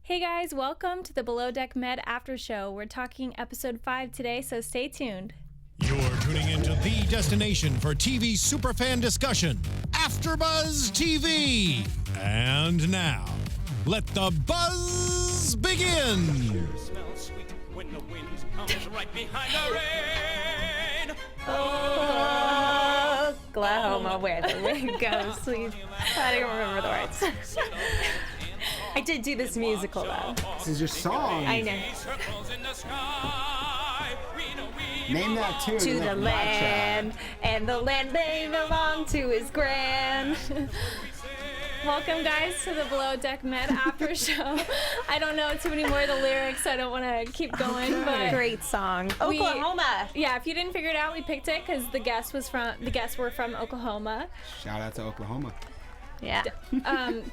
Hey guys, welcome to the Below Deck Med After Show. We're talking episode 5 today, so stay tuned. You're tuning into the destination for TV superfan discussion, AFTERBUZZ TV. And now, let the buzz begin. Smells sweet when the wind comes right behind the rain. Oklahoma, where the wind goes, please. I don't remember the words. I did do this musical though. This is your song. I know. Name that tune. To like the land, and the land they belong to is grand. Welcome guys to the Below Deck Med After Show. I don't know too many more of the lyrics, so I don't want to keep going. Okay. But Great song. Oklahoma. Yeah, if you didn't figure it out, we picked it because the guests were from Oklahoma. Shout out to Oklahoma. Yeah.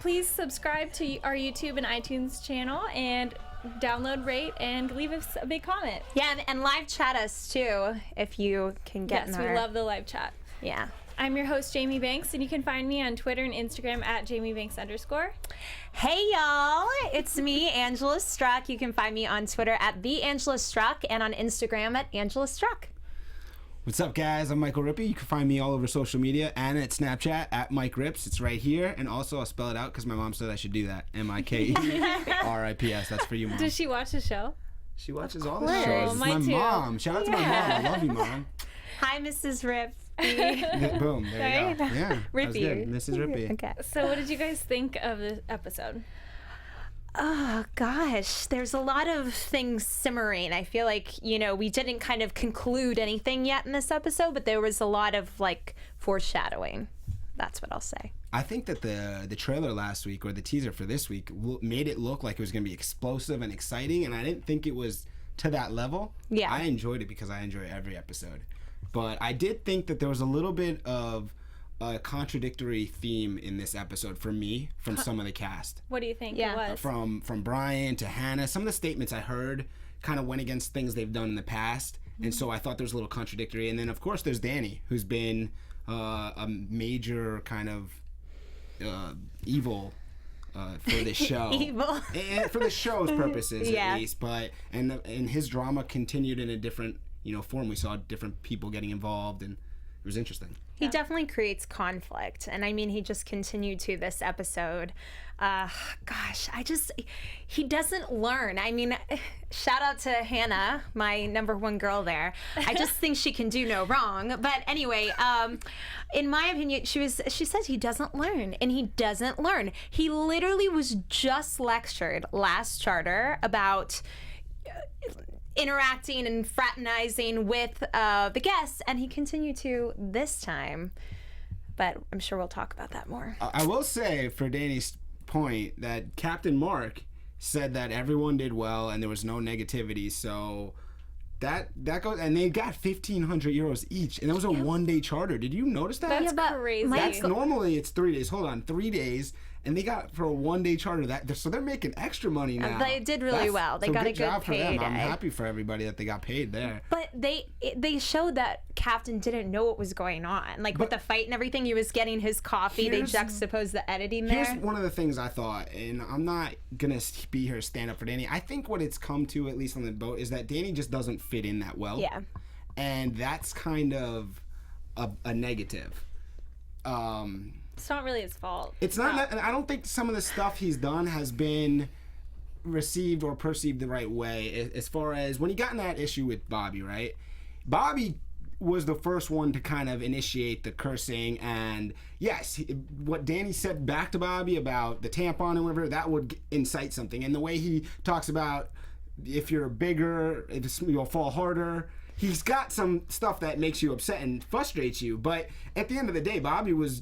Please subscribe to our YouTube and iTunes channel and download, rate, and leave us a big comment. Yeah, and live chat us too if you can get Yes, in we our... love the live chat. Yeah. I'm your host, Jamie Banks, and you can find me on Twitter and Instagram at JamieBanks_. Hey y'all, it's me, Angela Struck. You can find me on Twitter at @theAngelaStruck and on Instagram at Angela Struck. What's up, guys? I'm Michael Rippe. You can find me all over social media and at Snapchat at Mike Rips. It's right here. And also, I'll spell it out because my mom said I should do that. MIKERIPS. That's for you, Mom. Does she watch the show? She watches all the course. shows. It's Mine my too. mom. Shout out to my mom. I love you, Mom. Hi, Mrs. Rip. Boom. There you go. Right? Yeah. That was Rippy. good. Mrs. Rippy. Okay. So what did you guys think of this episode? Oh gosh, there's a lot of things simmering. I feel like, we didn't kind of conclude anything yet in this episode, but there was a lot of like foreshadowing. That's what I'll say. I think that the trailer last week, or the teaser for this week, made it look like it was going to be explosive and exciting, and I didn't think it was to that level. Yeah. I enjoyed it because I enjoy every episode. But I did think that there was a little bit of a contradictory theme in this episode for me from some of the cast. What do you think Yeah. it was? From Brian to Hannah, some of the statements I heard kind of went against things they've done in the past, and so I thought there was a little contradictory. And then of course there's Danny, who's been a major kind of evil for this show. Evil. And for the show's purposes Yeah. at least, but and his drama continued in a different form. We saw different people getting involved, and it was interesting. He definitely creates conflict. And I mean, he just continued to this episode. He doesn't learn. I mean, shout out to Hannah, my number one girl there. I just think she can do no wrong. But anyway, in my opinion, she says he doesn't learn, and he doesn't learn. He literally was just lectured last charter about interacting and fraternizing with the guests, and he continued to this time. But I'm sure we'll talk about that more. I will say, for Danny's point, that Captain Mark said that everyone did well and there was no negativity, so that goes, and they got 1,500 euros each, and that was a one-day charter. Did you notice that? That's Yeah, but crazy. That's normally it's 3 days. Hold on, 3 days, and they got for a one-day charter so they're making extra money now. They did really well. They got a good job for them. I'm payday. happy for everybody that they got paid there. But they showed that Captain didn't know what was going on. Like with the fight and everything, he was getting his coffee. They Here's- juxtaposed the editing there. Here's one of the things I thought, and I'm not gonna be here to stand up for Danny. I think what it's come to, at least on the boat, is that Danny just doesn't fit in that well. Yeah. And that's kind of a negative. It's not really his fault. It's not. I don't think some of the stuff he's done has been received or perceived the right way. As far as when he got in that issue with Bobby, right? Bobby was the first one to kind of initiate the cursing, and yes, what Danny said back to Bobby about the tampon and whatever, that would incite something. And the way he talks about if you're bigger, you'll fall harder. He's got some stuff that makes you upset and frustrates you, but at the end of the day, Bobby was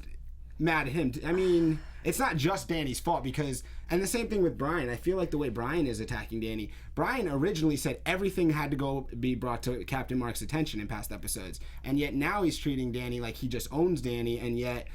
mad at him. I mean, it's not just Danny's fault because, and the same thing with Brian. I feel like the way Brian is attacking Danny, Brian originally said everything had to be brought to Captain Mark's attention in past episodes, and yet now he's treating Danny like he just owns Danny, and yet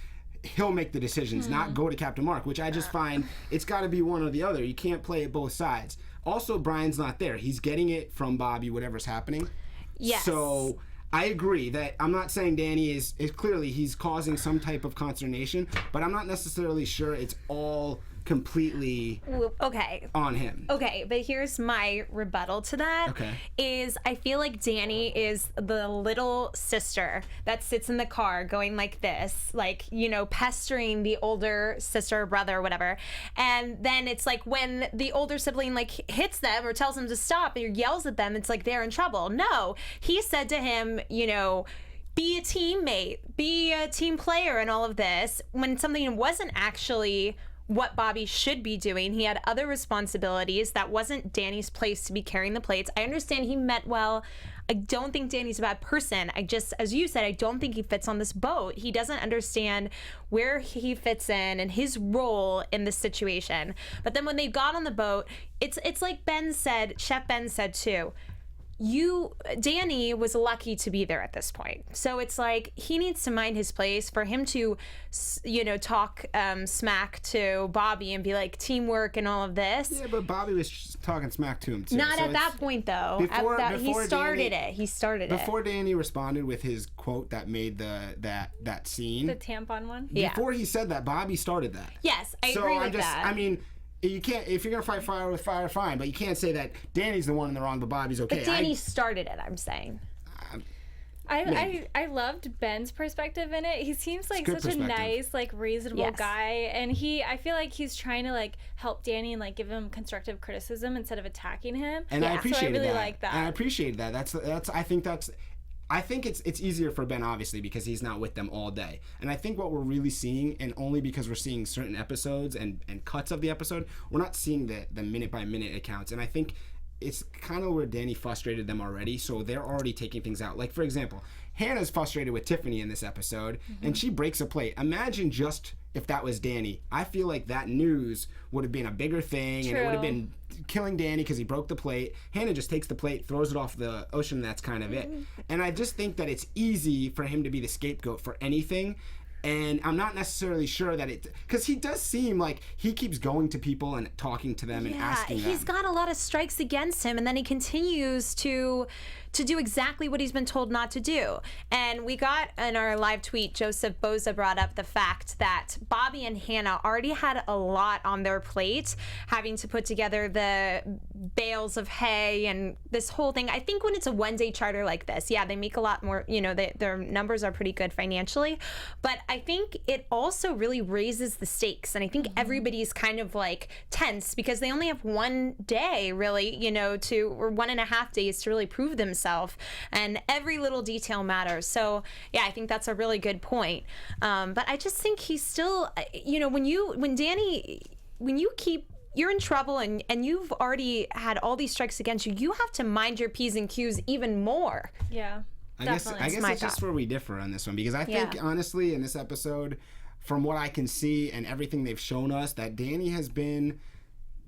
he'll make the decisions, not go to Captain Mark, which I just find it's got to be one or the other. You can't play it both sides. Also, Brian's not there. He's getting it from Bobby, whatever's happening. Yes. So I agree that I'm not saying Danny is clearly he's causing some type of consternation, but I'm not necessarily sure it's all completely Okay. on him. Okay, but here's my rebuttal to that. Okay. Is I feel like Danny is the little sister that sits in the car going like this, like, you know, pestering the older sister or brother or whatever. And then it's like when the older sibling like hits them or tells them to stop or yells at them, it's like they're in trouble. No, he said to him, you know, be a teammate, be a team player and all of this, when something wasn't actually what Bobby should be doing. He had other responsibilities. That wasn't Danny's place to be carrying the plates. I understand he meant well. I don't think Danny's a bad person. I just, as you said, I don't think he fits on this boat. He doesn't understand where he fits in and his role in this situation. But then when they got on the boat, it's like Ben said, Chef Ben said too, Danny was lucky to be there at this point. So it's like he needs to mind his place. For him to, you know, talk smack to Bobby and be like teamwork and all of this. Yeah, but Bobby was just talking smack to him too. Not at that point though. He started it. He started it. Before Danny responded with his quote that made that scene. The tampon one? Yeah. Before he said that, Bobby started that. Yes, I agree with that. I mean, you can't, if you're gonna fight fire with fire, fine, but you can't say that Danny's the one in the wrong, but Bobby's okay. But Danny started it, I'm saying. I loved Ben's perspective in it. He seems like such a nice, like reasonable guy, and I feel like he's trying to like help Danny and like give him constructive criticism instead of attacking him. And I appreciated so I really like that. And I appreciated that. I think it's easier for Ben, obviously, because he's not with them all day. And I think what we're really seeing, and only because we're seeing certain episodes and cuts of the episode, we're not seeing the minute-by-minute accounts. And I think it's kind of where Danny frustrated them already, so they're already taking things out. Like, for example, Hannah's frustrated with Tiffany in this episode, and she breaks a plate. Imagine just if that was Danny. I feel like that news would have been a bigger thing, and it would have been killing Danny because he broke the plate. Hannah just takes the plate, throws it off the ocean, and that's kind of it. And I just think that it's easy for him to be the scapegoat for anything. And I'm not necessarily sure that because he does seem like he keeps going to people and talking to them and asking them. He's got a lot of strikes against him, and then he continues to do exactly what he's been told not to do. And we got in our live tweet, Joseph Boza brought up the fact that Bobby and Hannah already had a lot on their plate, having to put together the bales of hay and this whole thing. I think when it's a one-day charter like this, yeah, they make a lot more, you know, their numbers are pretty good financially, but I think it also really raises the stakes. And I think everybody's kind of like tense because they only have one day really, you know, or 1.5 days to really prove themselves. And every little detail matters. So yeah, I think that's a really good point. But I just think he's still, you know, when you're in trouble and you've already had all these strikes against you, you have to mind your P's and Q's even more. Yeah. I guess it's just where we differ on this one, because I think honestly in this episode, from what I can see and everything they've shown us, that Danny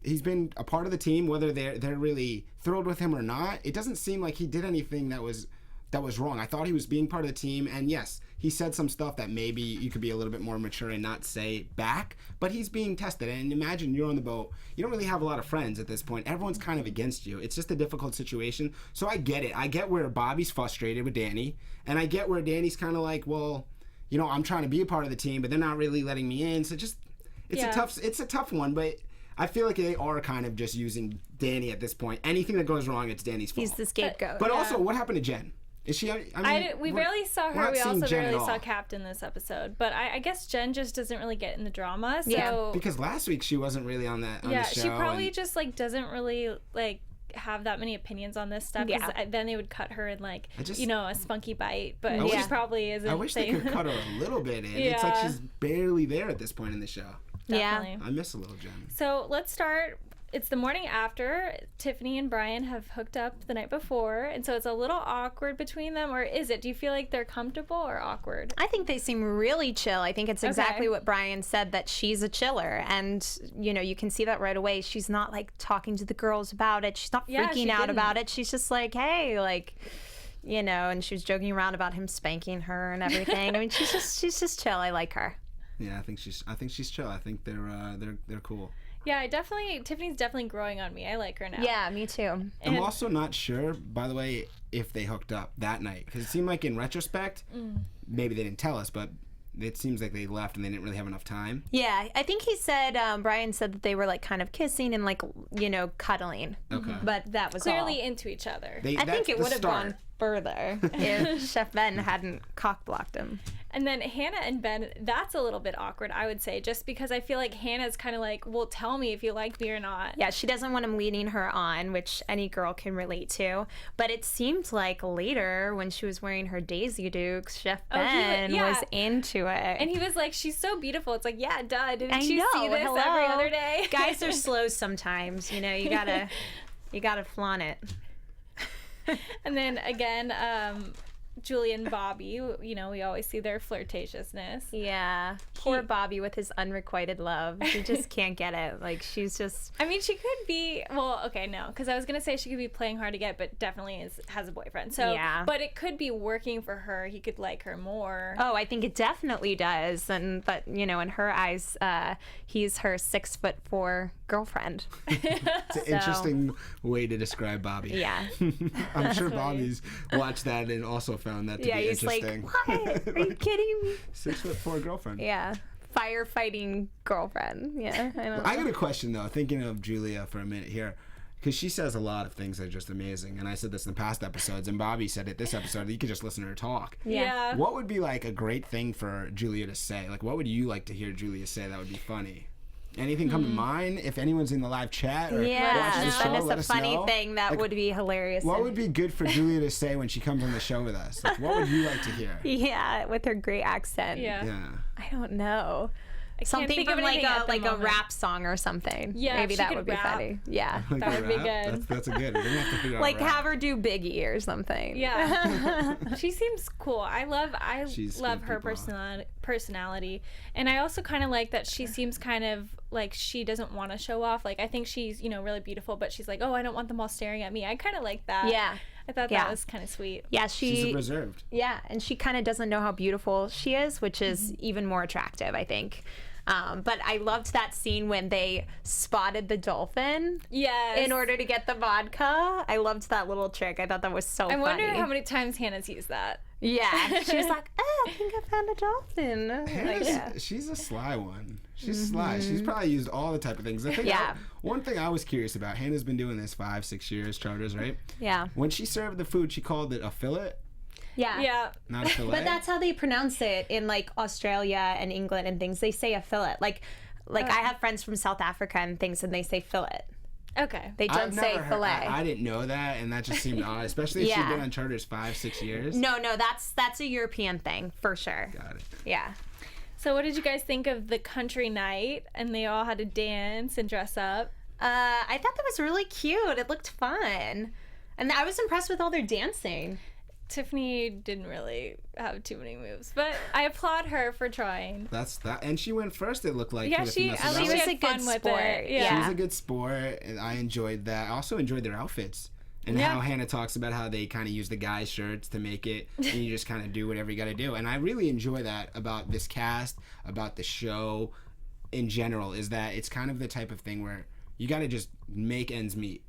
he's been a part of the team, whether they're really thrilled with him or not. It doesn't seem like he did anything that was wrong. I thought he was being part of the team, and yes, he said some stuff that maybe you could be a little bit more mature and not say back, but he's being tested. And imagine you're on the boat, you don't really have a lot of friends at this point, everyone's kind of against you. It's just a difficult situation. So I get it. I get where Bobby's frustrated with Danny, and I get where Danny's kind of like, well, you know, I'm trying to be a part of the team, but they're not really letting me in. So it's a tough one, but I feel like they are kind of just using Danny at this point. Anything that goes wrong, it's Danny's fault. He's the scapegoat. But also, what happened to Jen? Is she? We barely saw her. We also barely saw Captain this episode. But I guess Jen just doesn't really get in the drama. So Yeah. Because last week she wasn't really on the show. She probably just like doesn't really like have that many opinions on this stuff. Because then they would cut her in like a spunky bite. But she probably isn't. I wish they could cut her a little bit in. It's like she's barely there at this point in the show. Definitely. I miss a little Jen. So let's start. It's the morning after. Tiffany and Brian have hooked up the night before, and so it's a little awkward between them. Or is it? Do you feel like they're comfortable or awkward? I think they seem really chill. I think it's exactly what Brian said, that she's a chiller, and you know, you can see that right away. She's not like talking to the girls about it. She's not freaking out about it. She's just like, hey, like, you know, and she was joking around about him spanking her and everything. I mean, she's just chill. I like her. Yeah, I think she's chill. I think they're cool. Yeah, Tiffany's definitely growing on me. I like her now. Yeah, me too. I'm also not sure, by the way, if they hooked up that night, because it seemed like in retrospect, maybe they didn't tell us, but it seems like they left and they didn't really have enough time. Yeah, I think he said, Brian said that they were like kind of kissing and like, you know, cuddling. Okay. But that was Clearly all. into each other. I think it would have gone further if Chef Ben hadn't cock blocked him. And then Hannah and Ben, that's a little bit awkward, I would say, just because I feel like Hannah's kind of like, well, tell me if you like me or not. Yeah, she doesn't want him leading her on, which any girl can relate to. But it seemed like later when she was wearing her Daisy Dukes, Chef Ben was into it. And he was like, she's so beautiful. It's like, yeah, duh. Didn't I you know, see this hello. every other day? Guys are slow sometimes, you know, you gotta flaunt it. And then again, Julie and Bobby, you know, we always see their flirtatiousness. Yeah. Poor Bobby with his unrequited love. He just can't get it. Like, she's just... I mean, she could be... Well, okay, no. Because I was going to say she could be playing hard to get, but definitely has a boyfriend. So, yeah. But it could be working for her. He could like her more. Oh, I think it definitely does. But, you know, in her eyes, he's her 6'4" girlfriend. It's an interesting way to describe Bobby. Yeah. I'm sure Bobby's watched that and also found that to be he's interesting. like, what? Are you kidding me? 6'4" girlfriend. Yeah. Firefighting girlfriend. Yeah. I got a question though, thinking of Julia for a minute here, because she says a lot of things that are just amazing. And I said this in the past episodes, and Bobby said it this episode. You could just listen to her talk. Yeah. What would be like a great thing for Julia to say? Like, what would you like to hear Julia say that would be funny? Anything come to mind? If anyone's in the live chat or watches the show, send us let a us funny know. thing that would be hilarious. What would be good for Julia to say when she comes on the show with us? Like, what would you like to hear? Yeah, with her great accent. Yeah. I don't know. Something think of from like anything at the a moment. rap song or something. Yeah, maybe she that could would be rap. funny. Yeah. Like That a would be rap? good. That's a good. We're gonna have to figure out. Like a rap. have her do Biggie or something. Yeah. She seems cool. I love She's love good her people. personality. And I also kind of like that she seems kind of like she doesn't want to show off. Like I think she's, you know, really beautiful, but she's like, "Oh, I don't want them all staring at me." I kind of like that. Yeah. I thought that was kind of sweet. Yeah, She's reserved. Yeah, and she kind of doesn't know how beautiful she is, which is even more attractive, I think. But I loved that scene when they spotted the dolphin. Yes. In order to get the vodka. I loved that little trick. I thought that was so funny. I wonder how many times Hannah's used that. Yeah. She was like, I think I found a dolphin. Like, She's a sly one. She's sly. She's probably used all the type of things. One thing I was curious about, Hannah's been doing this 5-6 years, charters, right? Yeah. When she served the food, she called it a fillet, Yeah. Yeah. not a fillet. But that's how they pronounce it in like Australia and England and things. They say a fillet. Like I have friends from South Africa and things, and they say fillet. Okay. They don't say fillet. I didn't know that, and that just seemed odd, especially if she's been on charters 5-6 years. No, that's a European thing for sure. Got it. Yeah. So what did you guys think of the country night? And they all had to dance and dress up. I thought that was really cute. It looked fun, and I was impressed with all their dancing. Tiffany didn't really have too many moves, but I applaud her for trying. That's that, and she went first. It looked like Yeah, for the she female at side. least was had a good fun with sport. it. She Yeah. was a good sport, and I enjoyed that. I also enjoyed their outfits. And how Hannah talks about how they kind of use the guys' shirts to make it, and you just kind of do whatever you got to do. And I really enjoy that about this cast, about the show in general, is that it's kind of the type of thing where you got to just make ends meet.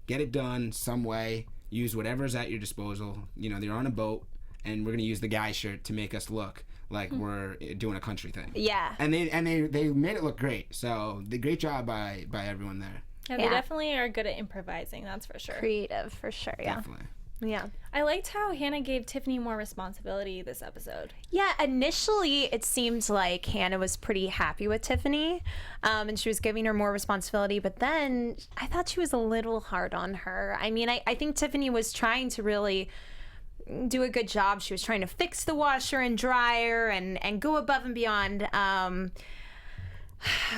Get it done some way. Use whatever's at your disposal. You know, they're on a boat, and we're going to use the guy shirt to make us look like we're doing a country thing. Yeah. And they made it look great. So, the great job by everyone there. Yeah, they definitely are good at improvising, that's for sure. Creative for sure. Yeah. Definitely. Yeah. I liked how Hannah gave Tiffany more responsibility this episode. Yeah, initially it seemed like Hannah was pretty happy with Tiffany, and she was giving her more responsibility, but then I thought she was a little hard on her. I mean, I think Tiffany was trying to really do a good job. She was trying to fix the washer and dryer and go above and beyond.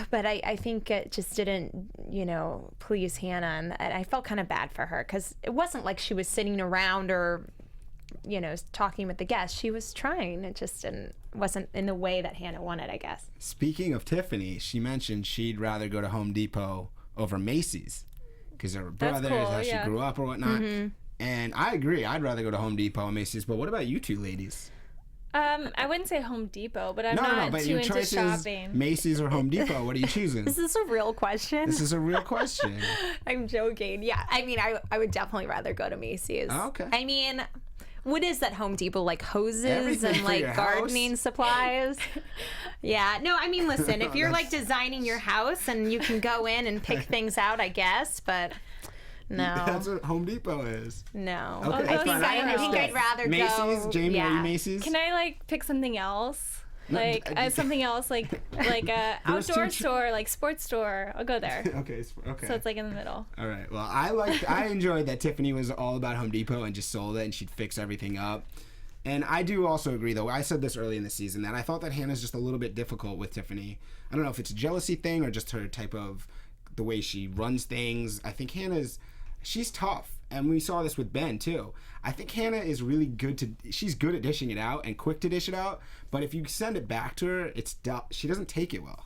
But I think it just didn't, please Hannah. And I felt kind of bad for her because it wasn't like she was sitting around or, talking with the guests. She was trying. It just wasn't in the way that Hannah wanted, I guess. Speaking of Tiffany, she mentioned she'd rather go to Home Depot over Macy's because her brothers, how she grew up or whatnot. Mm-hmm. And I agree. I'd rather go to Home Depot and Macy's. But what about you two ladies? I wouldn't say Home Depot, but I'm not but too your into choice shopping. is Macy's or Home Depot. What are you choosing? Is this a real question? This is a real question. I'm joking. Yeah, I mean, I would definitely rather go to Macy's. Oh, okay. I mean, What is that Home Depot? Like hoses Everything and for your like gardening supplies? Yeah. No, I mean, listen, if you're like designing your house and you can go in and pick things out, I guess, but no. That's what Home Depot is. No. Okay, that's fine. I think I'd rather Macy's, go. Jamie, yeah. are you Macy's? Can I like pick something else? Like something else, like a There's outdoor two store, like sports store. I'll go there. Okay. So it's like in the middle. All right. Well, I enjoyed that Tiffany was all about Home Depot and just sold it, and she'd fix everything up. And I do also agree, though. I said this early in the season that I thought that Hannah's just a little bit difficult with Tiffany. I don't know if it's a jealousy thing or just her type of the way she runs things. I think she's tough, and we saw this with Ben too. I think Hannah is really she's good at dishing it out and quick to dish it out, but if you send it back to her, she doesn't take it well.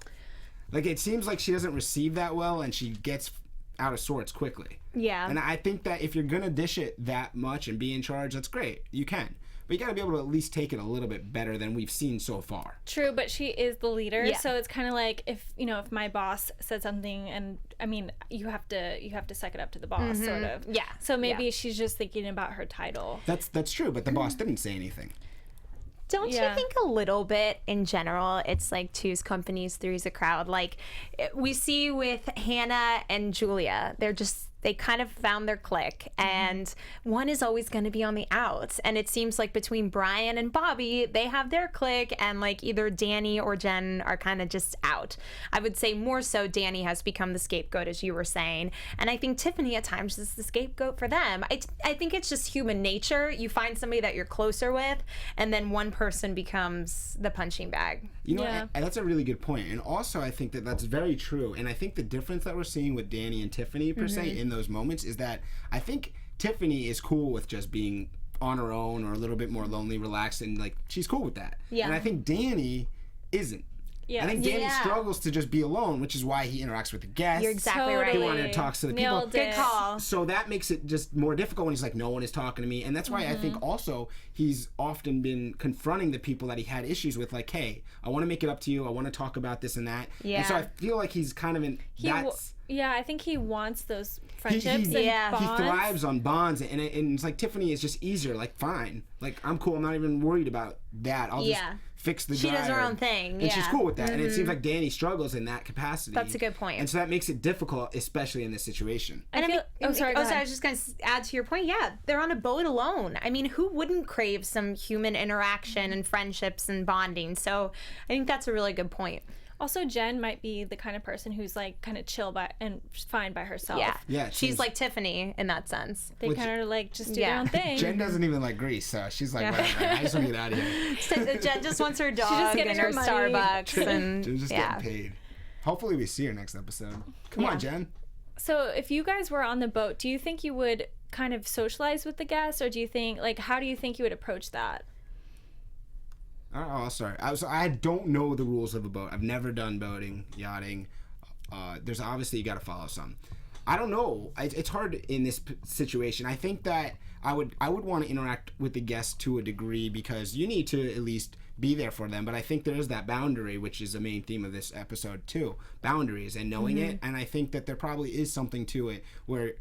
Like, it seems like she doesn't receive that well, and she gets out of sorts quickly. Yeah. And I think that if you're gonna dish it that much and be in charge, that's great. You can. But you got to be able to at least take it a little bit better than we've seen so far. True, but she is the leader, Yeah. so it's kind of like if my boss said something, and I mean, you have to suck it up to the boss, sort of. Yeah. So maybe she's just thinking about her title. That's true, but the boss didn't say anything. Don't Yeah. you think a little bit in general, it's like two's companies, three's a crowd? Like we see with Hannah and Julia, they kind of found their clique, and one is always going to be on the outs. And it seems like between Brian and Bobby, they have their clique, and like either Danny or Jen are kind of just out. I would say more so Danny has become the scapegoat, as you were saying. And I think Tiffany at times is the scapegoat for them. I think it's just human nature. You find somebody that you're closer with, and then one person becomes the punching bag. You know, Yeah. and that's a really good point. And also, I think that that's very true. And I think the difference that we're seeing with Danny and Tiffany, per se, in those moments is that I think Tiffany is cool with just being on her own or a little bit more lonely, relaxed, and like she's cool with that. Yeah. And I think Danny isn't. Yeah. I think Danny Yeah. struggles to just be alone, which is why he interacts with the guests. You're exactly right. He wanted to talk to the people. Nailed Good it. call. So that makes it just more difficult when he's like, no one is talking to me. And that's why I think also he's often been confronting the people that he had issues with, like, hey, I want to make it up to you. I want to talk about this and that. Yeah. And so I feel like he's kind of in Yeah, I think he wants those friendships and Yeah. bonds. he thrives on bonds, and it's like Tiffany is just easier. Like, fine, like I'm cool. I'm not even worried about that. I'll just fix the She does her dryer. own thing, and she's yeah. cool with that. And it seems like Danny struggles in that capacity. That's a good point. And so that makes it difficult, especially in this situation. And I I mean, feel- oh, sorry, go I ahead. was just going to add to your point. Yeah, they're on a boat alone. I mean, who wouldn't crave some human interaction and friendships and bonding? So I think that's a really good point. Also, Jen might be the kind of person who's like kind of chill and fine by herself. Yeah, she's like Tiffany in that sense. They Which- kind of like just do Yeah. their own thing. Jen doesn't even like Greece, so she's like, whatever. I just want to get out of here. So Jen just wants her dog getting and her her money. Starbucks and Jen's just yeah. getting paid. Hopefully we see her next episode. Come on, Jen. So if you guys were on the boat, do you think you would kind of socialize with the guests, or do you think, like, how do you think you would approach that? Oh, sorry. I don't know the rules of a boat. I've never done boating, yachting. There's obviously you got to follow some. I don't know. It's hard in this situation. I think that I would want to interact with the guests to a degree because you need to at least be there for them. But I think there is that boundary, which is the main theme of this episode too. Boundaries and knowing it. And I think that there probably is something to it where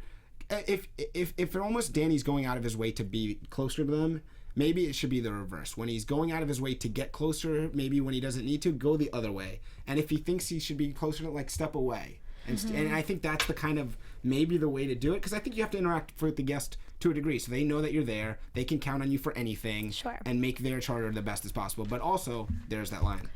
if almost Danny's going out of his way to be closer to them, maybe it should be the reverse. When he's going out of his way to get closer, maybe when he doesn't need to, go the other way. And if he thinks he should be closer, like step away. And I think that's the kind of maybe the way to do it, because I think you have to interact with the guest to a degree so they know that you're there, they can count on you for anything, Sure. and make their charter the best as possible. But also, there's that line.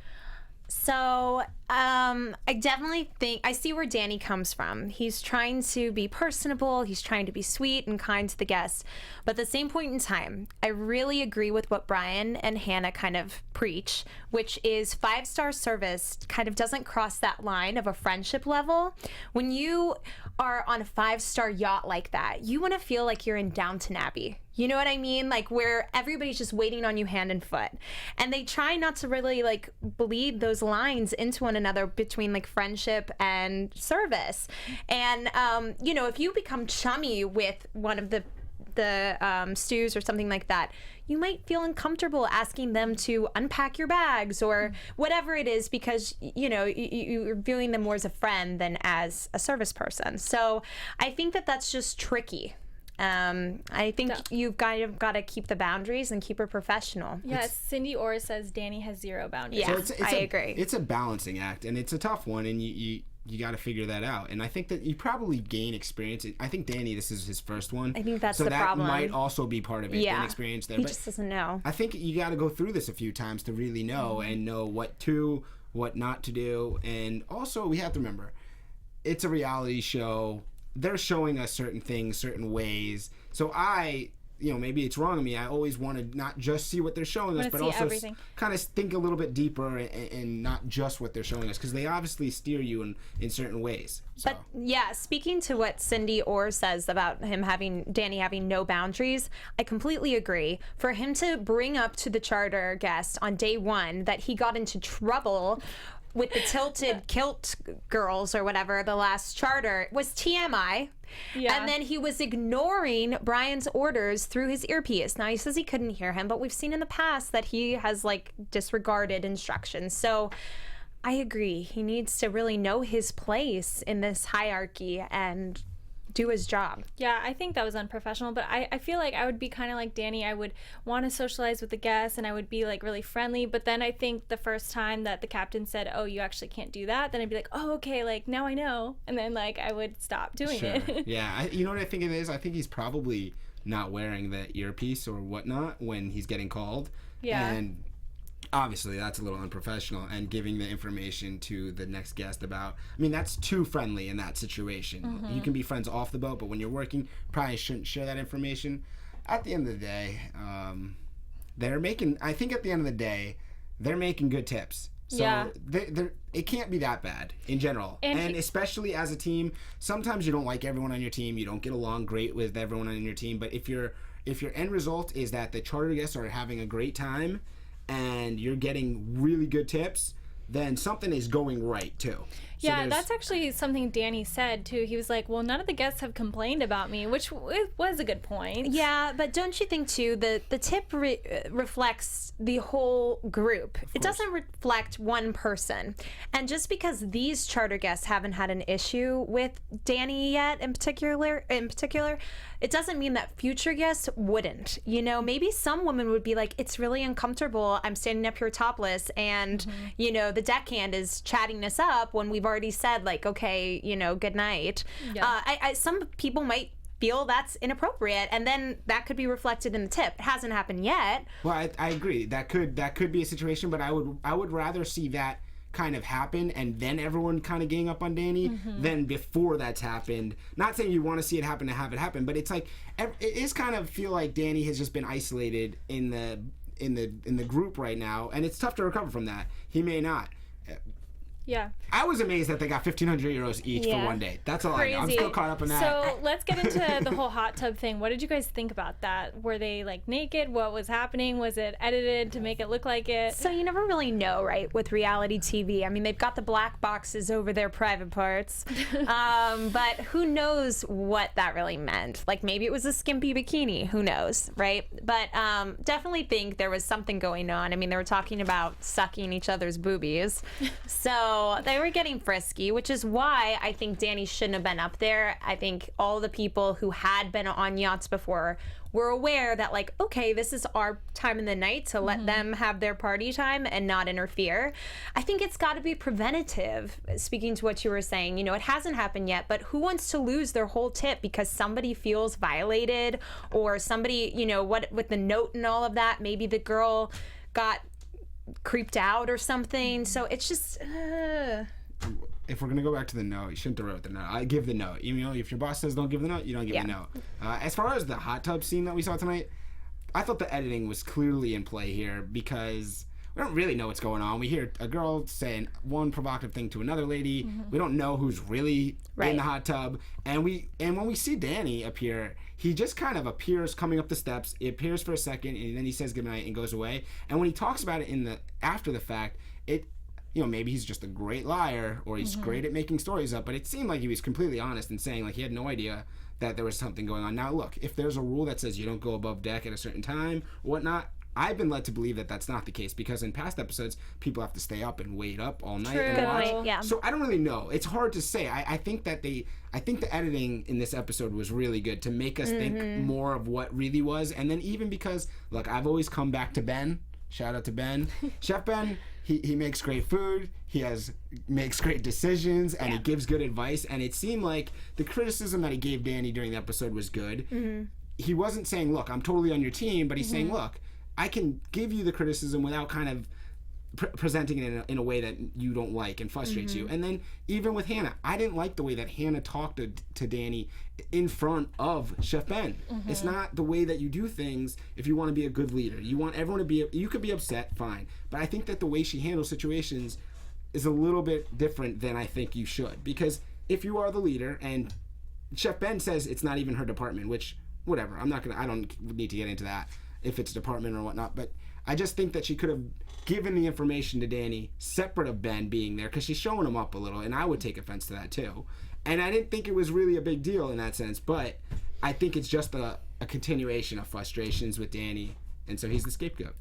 So I definitely think I see where Danny comes from. He's trying to be personable. He's trying to be sweet and kind to the guests. But at the same point in time, I really agree with what Brian and Hannah kind of preach, which is 5-star service kind of doesn't cross that line of a friendship level. When you are on a 5-star yacht like that, you want to feel like you're in Downton Abbey. You know what I mean? Like where everybody's just waiting on you hand and foot. And they try not to really like bleed those lines into one another between like friendship and service. And, you know, if you become chummy with one of the stews or something like that, you might feel uncomfortable asking them to unpack your bags or whatever it is because, you know, you're viewing them more as a friend than as a service person. So I think that that's just tricky. I think you've got to keep the boundaries and keep her professional. Yes, Cindy Orr says Danny has zero boundaries. Yeah, So I agree. It's a balancing act, and it's a tough one, and you got to figure that out. And I think that you probably gain experience. I think Danny, this is his first one. I think that's so the problem. So that might also be part of it, Yeah. inexperience there. He But just doesn't know. I think you got to go through this a few times to really know and know what not to do. And also, we have to remember, it's a reality show. They're showing us certain things, certain ways. So maybe it's wrong of me. I always want to not just see what they're showing us, but also kind of think a little bit deeper and not just what they're showing us, because they obviously steer you in certain ways. So. But yeah, speaking to what Cindy Orr says about Danny having no boundaries, I completely agree. For him to bring up to the charter guest on day one that he got into trouble with the tilted kilt girls or whatever, the last charter, was TMI. Yeah. And then he was ignoring Brian's orders through his earpiece. Now, he says he couldn't hear him, but we've seen in the past that he has disregarded instructions. So I agree. He needs to really know his place in this hierarchy and do his job. Yeah, I think that was unprofessional, but I feel like I would be kind of like Danny. I would want to socialize with the guests and I would be really friendly, but then I think the first time that the captain said, oh, you actually can't do that, then I'd be like, oh, okay, now I know, and then I would stop doing it. Yeah, you know what I think it is? I think he's probably not wearing the earpiece or whatnot when he's getting called. Yeah. And obviously that's a little unprofessional, and giving the information to the next guest that's too friendly in that situation. Mm-hmm. You can be friends off the boat, but when you're working, probably shouldn't share that information. At the end of the day, they're making good tips. So yeah. It can't be that bad in general. And especially as a team, sometimes you don't like everyone on your team, you don't get along great with everyone on your team, but if your end result is that the charter guests are having a great time and you're getting really good tips, then something is going right too. So yeah, that's actually something Danny said too. He was like, well, none of the guests have complained about me, which was a good point. Yeah, but don't you think too, the tip reflects the whole group. It doesn't reflect one person. And just because these charter guests haven't had an issue with Danny yet in particular, it doesn't mean that future guests wouldn't. Maybe some women would be like, it's really uncomfortable. I'm standing up here topless and, the deckhand is chatting us up when we've already said okay, good night. Yeah. Some people might feel that's inappropriate, and then that could be reflected in the tip. It hasn't happened yet. Well, I agree. That could be a situation, but I would rather see that kind of happen and then everyone kind of gang up on Danny than before that's happened. Not saying you want to see it happen to have it happen, but it's it is kind of feel like Danny has just been isolated in the group right now, and it's tough to recover from that. He may not. Yeah. I was amazed that they got 1,500 euros each for one day. That's all I know. I'm still caught up in that. So let's get into the whole hot tub thing. What did you guys think about that? Were they naked? What was happening? Was it edited to make it look like it? So you never really know, right, with reality TV. They've got the black boxes over their private parts. But who knows what that really meant? Maybe it was a skimpy bikini. Who knows, right? But definitely think there was something going on. They were talking about sucking each other's boobies. So they were getting frisky, which is why I think Danny shouldn't have been up there. I think all the people who had been on yachts before were aware that okay, this is our time in the night to let them have their party time and not interfere. I think it's got to be preventative, speaking to what you were saying. It hasn't happened yet, but who wants to lose their whole tip because somebody feels violated, or somebody, what with the note and all of that, maybe the girl got creeped out or something. So it's just if we're gonna go back to the note, you shouldn't have wrote the note. I give the note. If your boss says don't give the note, you don't give the note. As far as the hot tub scene that we saw tonight, I thought the editing was clearly in play here, because we don't really know what's going on. We hear a girl saying one provocative thing to another lady. We don't know who's really in the hot tub. And when we see Danny appear, he just kind of appears coming up the steps. He appears for a second, and then he says goodnight and goes away. And when he talks about it after the fact, maybe he's just a great liar, or he's great at making stories up, but it seemed like he was completely honest in saying he had no idea that there was something going on. Now look, if there's a rule that says you don't go above deck at a certain time or whatnot, I've been led to believe that that's not the case because in past episodes, people have to stay up and wait up all night and True. watch. Good point, yeah. So I don't really know. It's hard to say. I think the editing in this episode was really good to make us think more of what really was. And then even because, look, I've always come back to Ben. Shout out to Ben. Chef Ben, he makes great food. He makes great decisions, and he gives good advice. And it seemed like the criticism that he gave Danny during the episode was good. He wasn't saying, look, I'm totally on your team, but he's saying, look, I can give you the criticism without kind of presenting it in a way that you don't like and frustrates you. And then even with Hannah, I didn't like the way that Hannah talked to Danny in front of Chef Ben. It's not the way that you do things if you want to be a good leader. You want everyone to be, you could be upset, fine. But I think that the way she handles situations is a little bit different than I think you should. Because if you are the leader and Chef Ben says it's not even her department, which, whatever, I don't need to get into that if it's department or whatnot, but I just think that she could have given the information to Danny separate of Ben being there because she's showing him up a little, and I would take offense to that too. And I didn't think it was really a big deal in that sense, but I think it's just a continuation of frustrations with Danny, and so he's the scapegoat.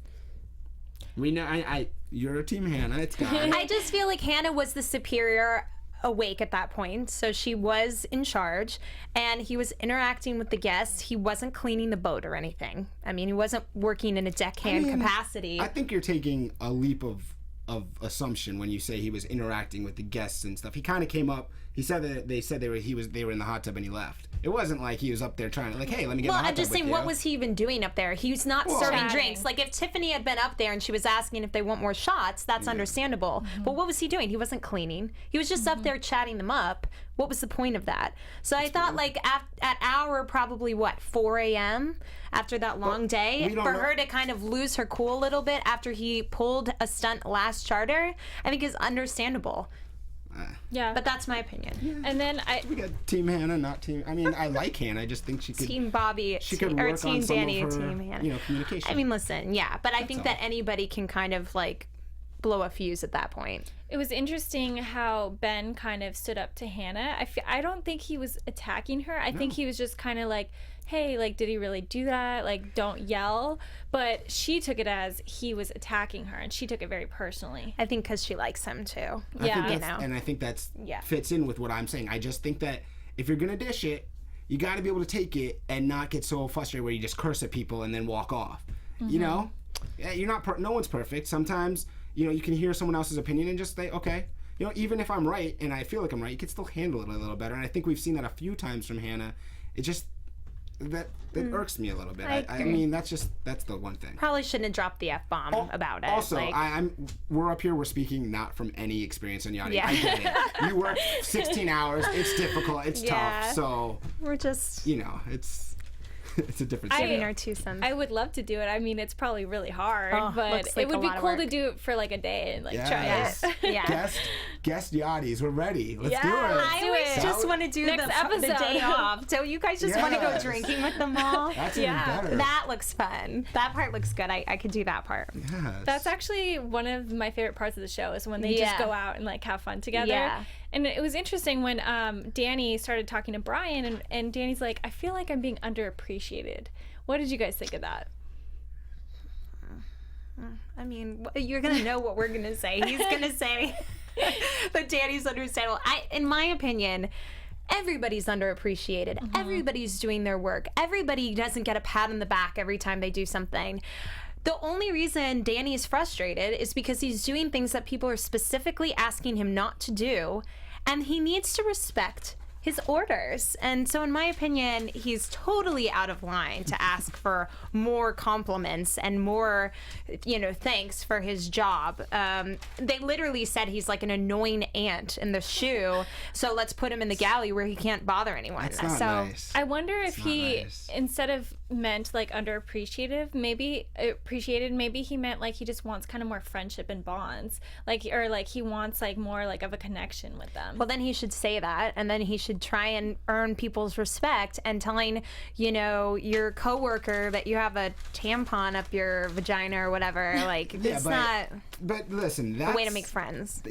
We know, you're Team Hannah, it's gone. I just feel like Hannah was the superior awake at that point, so she was in charge, and he was interacting with the guests. He wasn't cleaning the boat or anything. I mean, he wasn't working in a deckhand capacity. I think you're taking a leap of assumption when you say he was interacting with the guests and stuff. He kind of came up. He said that they said they were in the hot tub and he left. It wasn't like he was up there trying to hey, let me get in the hot tub. Well, I'm just saying, what was he even doing up there? He was not serving Chatting. drinks. Like if Tiffany had been up there and she was asking if they want more shots, that's understandable. But what was he doing? He wasn't cleaning. He was just up there chatting them up. What was the point of that? So I thought like at hour probably 4 a.m. after that long day, for her to kind of lose her cool a little bit after he pulled a stunt last charter, I think is understandable. Yeah. But that's my opinion. And then We got Team Hannah, not Team. I mean, I like Hannah. I just think she could. Team Bobby, She could or work Team on some Danny, of her, Team Hannah. communication. I mean, listen, yeah, but I think all. that anybody can kind of like blow a fuse at that point. it was interesting how Ben kind of stood up to Hannah. I don't think he was attacking her. I think he was just kind of like, hey, like, did he really do that? Like, don't yell. But she took it as he was attacking her, and she took it very personally. I think because she likes him too. And I think that's fits in with what I'm saying. I just think that if you're gonna dish it, you got to be able to take it and not get so frustrated where you just curse at people and then walk off. You know, you're not. No one's perfect. Sometimes you can hear someone else's opinion and just say, okay. Even if I'm right and I feel like I'm right, you can still handle it a little better. And I think we've seen that a few times from Hannah. It just that irks me a little bit. I mean, that's the one thing. Probably shouldn't have dropped the F-bomb about it. Also, we're up here. We're speaking not from any experience on yachting. Yeah. I get it. You work 16 hours. It's difficult. It's tough. So we're just it's a different thing. giving our 2 cents. I would love to do it. I mean, it's probably really hard, but looks like it would a be lot of cool to work. do it for like a day and try Yes. it. Yeah. Guest yachties. We're ready. Let's do it. I always it. just want to do Next the episode. day off. So you guys just want to go Yes. drinking with them all? That's even better. That looks fun. That part looks good. I could do that part. Yes. That's actually one of my favorite parts of the show is when they just go out and like have fun together. Yeah. And it was interesting when Danny started talking to Brian and Danny's like, I feel like I'm being underappreciated. What did you guys think of that? I mean, you're going to know what we're going to say. He's going to say that Danny's understandable. In my opinion, everybody's underappreciated. Everybody's doing their work. Everybody doesn't get a pat on the back every time they do something. The only reason Danny is frustrated is because he's doing things that people are specifically asking him not to do, and he needs to respect his orders. And so in my opinion, he's totally out of line to ask for more compliments and more, thanks for his job. They literally said he's like an annoying ant in the shoe, so let's put him in the galley where he can't bother anyone. That's not nice. I wonder if he, nice. instead of meant like underappreciated, maybe he meant like he just wants kind of more friendship and bonds, or he wants like more like of a connection with them. Well, then he should say that, and then he should try and earn people's respect, and telling, your coworker that you have a tampon up your vagina or whatever, it's not But listen, that's a way to make friends.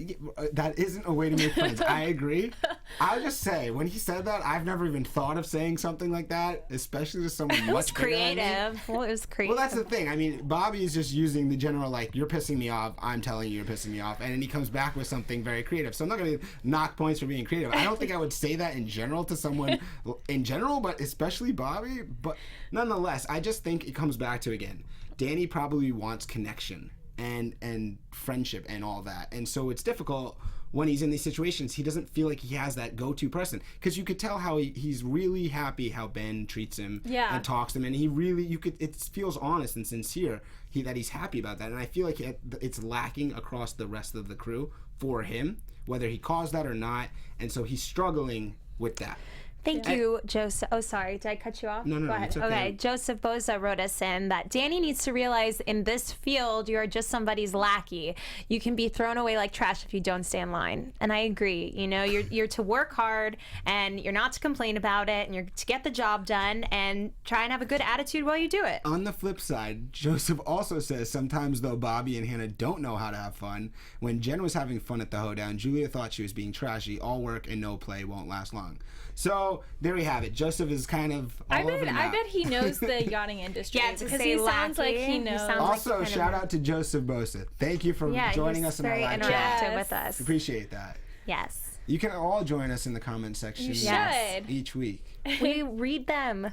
That isn't a way to make friends. I agree. I'll just say, when he said that, I've never even thought of saying something like that, especially to someone much much bigger than me. creative. Well, it was creative. Well, that's the thing. I mean, Bobby is just using the general, like, you're pissing me off, I'm telling you you're pissing me off, and then he comes back with something very creative. So I'm not going to knock points for being creative. I don't think I would say that in general to someone in general, but especially Bobby. But nonetheless, I just think it comes back to, again, Danny probably wants connection and friendship and all that. And so it's difficult when he's in these situations. He doesn't feel like he has that go-to person, because you could tell how he's really happy how Ben treats him and talks to him, and he really, it feels honest and sincere that he's happy about that. And I feel like it's lacking across the rest of the crew for him, whether he caused that or not, and so he's struggling with that. Thank you, Joseph. Oh, sorry. Did I cut you off? No, Go ahead. it's okay. Joseph Boza wrote us in that Danny needs to realize in this field, you are just somebody's lackey. You can be thrown away like trash if you don't stay in line. And I agree. You know, you're to work hard, and you're not to complain about it, and you're to get the job done and try and have a good attitude while you do it. On the flip side, Joseph also says sometimes, though, Bobby and Hannah don't know how to have fun. When Jen was having fun at the hoedown, Julia thought she was being trashy. All work and no play won't last long. So there we have it. Joseph is kind of all over the map. I bet he knows the yachting industry. Yeah, to because say he sounds like lackey, he knows. Also, shout out to Joseph Bosa. Thank you for joining us in our live very chat. interactive with us. Appreciate that. Yes. You can all join us in the comment section should. each week. We read them.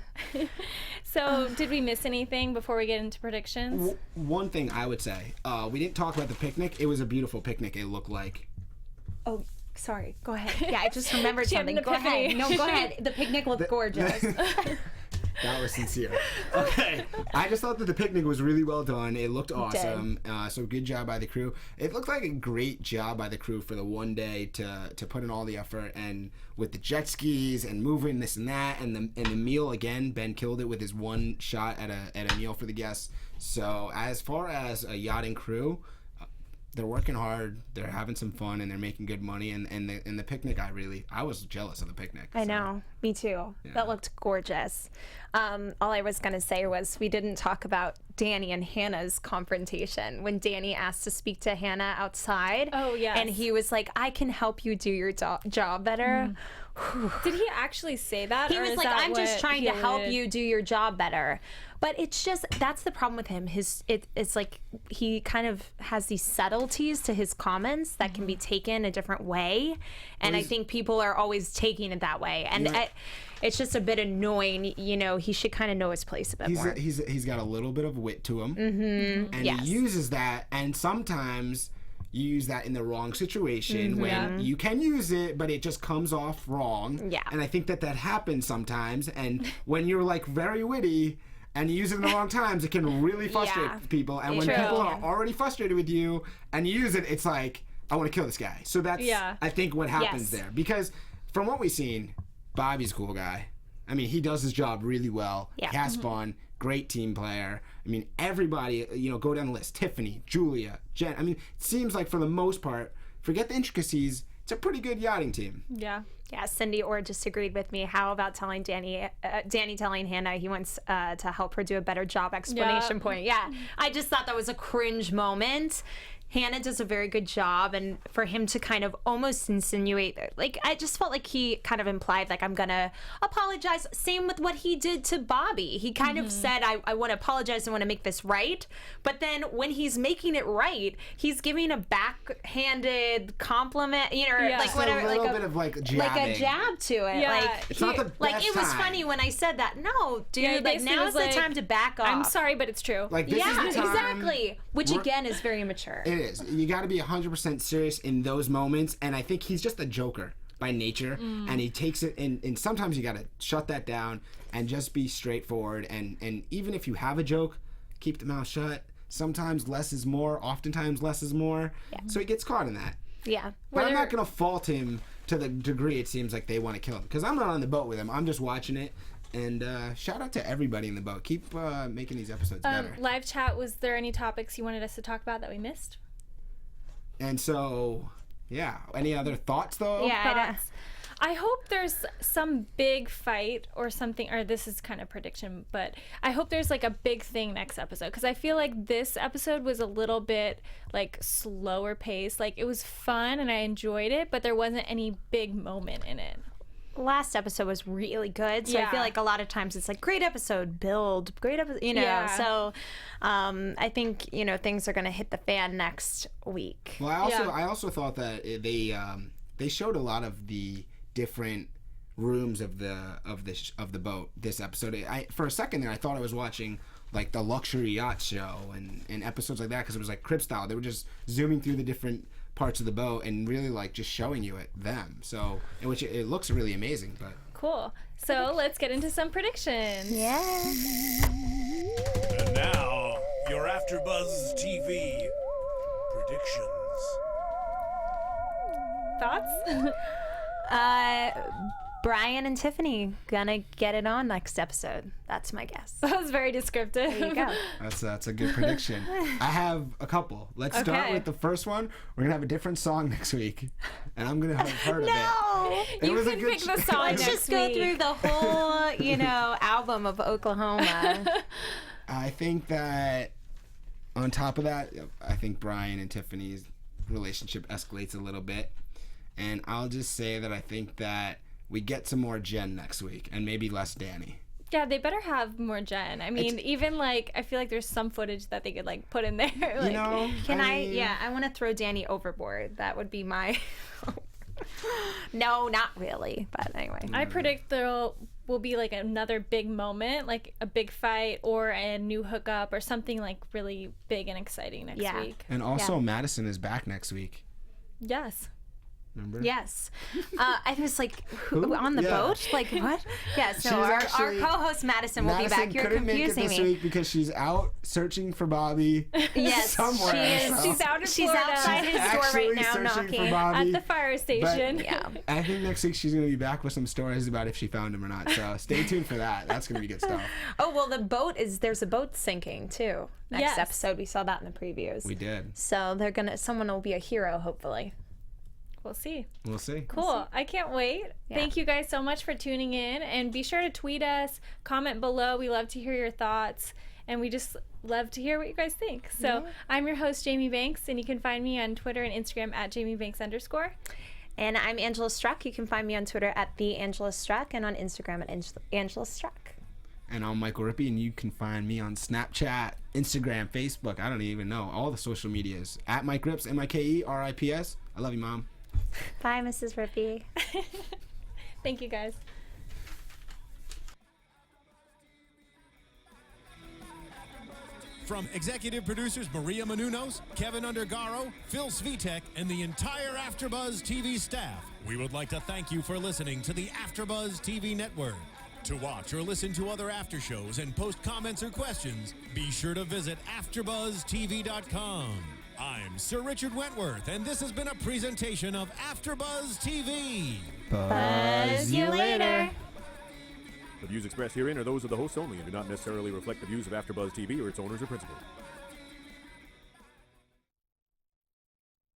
So, did we miss anything before we get into predictions? One thing I would say, we didn't talk about the picnic. It was a beautiful picnic, it looked like. Oh, sorry. Go ahead. Yeah, I just remembered She had something. an Go ahead. epiphany. No, go ahead. The picnic looked gorgeous. That was sincere. Okay. I just thought that the picnic was really well done. It looked awesome. So good job by the crew. It looked like a great job by the crew for the one day to put in all the effort, and with the jet skis and moving this and that, and the meal again. Ben killed it with his one shot at a meal for the guests. So as far as a yachting crew, they're working hard, they're having some fun, and they're making good money. And the picnic, I was jealous of the picnic. I know, me too. Yeah. That looked gorgeous. All I was gonna say was we didn't talk about Danny and Hannah's confrontation when Danny asked to speak to Hannah outside. Oh, yes. And he was like, "I can help you do your job better." Did he actually say that? He or was is like, that "I'm just what trying he to help alluded? you do your job better." But it's just, that's the problem with him. It's like he kind of has these subtleties to his comments that can be taken a different way. And I think people are always taking it that way. And it's just a bit annoying. You know, he should kind of know his place a bit more. He's got a little bit of wit to him. Mm-hmm. And he uses that, and sometimes you use that in the wrong situation when you can use it, but it just comes off wrong. Yeah. And I think that happens sometimes. And when you're like very witty and you use it in the wrong times, it can really frustrate people. And when people are already frustrated with you and you use it, it's like, I want to kill this guy. So that's, I think, what happens there. Because from what we've seen, Bobby's a cool guy. I mean, he does his job really well. Yeah. He has fun. Great team player. I mean, everybody, go down the list. Tiffany, Julia, Jen. I mean, it seems like for the most part, forget the intricacies, it's a pretty good yachting team. Yeah. Yeah, Cindy Orr disagreed with me. How about telling Danny telling Hannah he wants to help her do a better job, explanation point. Yeah, I just thought that was a cringe moment. Hannah does a very good job, and for him to kind of almost insinuate, like, I just felt like he kind of implied, like, I'm gonna apologize. Same with what he did to Bobby. He kind of said, I want to apologize, I want to make this right. But then when he's making it right, he's giving a backhanded compliment, like whatever, a little bit of like jabbing. Like a jab to it. Yeah, like it's not the best like it was time. funny when I said that. No, dude, like basically now's was the time to back off. I'm sorry, but it's true. Like, this is the time. Exactly. Which again is very immature. It is. You got to be 100% serious in those moments, and I think he's just a joker by nature, and he takes it, and sometimes you got to shut that down and just be straightforward, and even if you have a joke, keep the mouth shut. Sometimes less is more, oftentimes less is more. Yeah. So he gets caught in that. Yeah. But I'm not going to fault him to the degree it seems like they want to kill him, because I'm not on the boat with him. I'm just watching it. And shout out to everybody in the boat. Keep making these episodes better. Live chat, was there any topics you wanted us to talk about that we missed? And so, yeah. Any other thoughts, though? Yeah. I hope there's some big fight or something, or this is kind of prediction, but I hope there's like a big thing next episode, because I feel like this episode was a little bit like slower paced. Like, it was fun and I enjoyed it, but there wasn't any big moment in it. last episode was really good. So I feel Yeah. like a lot of times it's like, great episode, build, great episode, you know. Yeah. So I think, you know, things are going to hit the fan next week. Well, I also thought that they showed a lot of the different rooms of the boat this episode. For a second there, I thought I was watching like the luxury yacht show and episodes like that, because it was like Crib style. They were just zooming through the different parts of the boat and really like just showing you them. So, in which it looks really amazing. But Cool. So let's get into some predictions. Yeah. And now, your AfterBuzz TV predictions. Thoughts? Brian and Tiffany gonna get it on next episode. That's my guess. That was very descriptive. There you go. that's a good prediction. I have a couple. Let's start Okay. with the first one. We're gonna have a different song next week, and I'm gonna have heard of it. No. It You was a can good pick the ch- song Let's next just go week. through the whole, you know, album of Oklahoma. I think that on top of that, I think Brian and Tiffany's relationship escalates a little bit. And I'll just say that I think that we get some more Jen next week and maybe less Danny. Yeah, they better have more Jen. I mean, even like, I feel like there's some footage that they could like put in there. Like, You know? Can I? mean, Yeah, I want to throw Danny overboard. That would be my. No, not really. But anyway. I predict there will be like another big moment, like a big fight or a new hookup or something like really big and exciting next Yeah. week. And also, Yeah. Madison is back next week. Yes. Remember? Yes. I was like, who on the Yeah. boat? Like, what? Yes, She's no, our actually- co-host Madison will be Madison back. You're couldn't make it confusing this me. week because she's out searching for Bobby. Yes, somewhere. she is. so- She's out in She's Florida outside his door right actually now searching for knocking. Bobby. At the fire station. Yeah. I think next week she's going to be back with some stories about if she found him or not. So stay tuned for that. That's going to be good stuff. Oh, well, there's a boat sinking too. Next Yes. episode, we saw that in the previews. We did. So someone will be a hero, hopefully. We'll see. We'll see. Cool. I can't wait. Yeah. Thank you guys so much for tuning in. And be sure to tweet us, comment below. We love to hear your thoughts. And we just love to hear what you guys think. So I'm your host, Jamie Banks. And you can find me on Twitter and Instagram at JamieBanks_. And I'm Angela Struck. You can find me on Twitter at @theAngelaStruck and on Instagram at Angela Struck. And I'm Michael Rippe, and you can find me on Snapchat, Instagram, Facebook. I don't even know. All the social medias. At Mike Rips, MikeRips. I love you, Mom. Bye, Mrs. Rippey. Thank you guys. From executive producers Maria Menounos, Kevin Undergaro, Phil Svitek, and the entire AfterBuzz TV staff, we would like to thank you for listening to the AfterBuzz TV network. To watch or listen to other after shows and post comments or questions, be sure to visit AfterBuzzTV.com. I'm Sir Richard Wentworth, and this has been a presentation of AfterBuzz TV. Buzz you later. The views expressed herein are those of the hosts only and do not necessarily reflect the views of AfterBuzz TV or its owners or principals.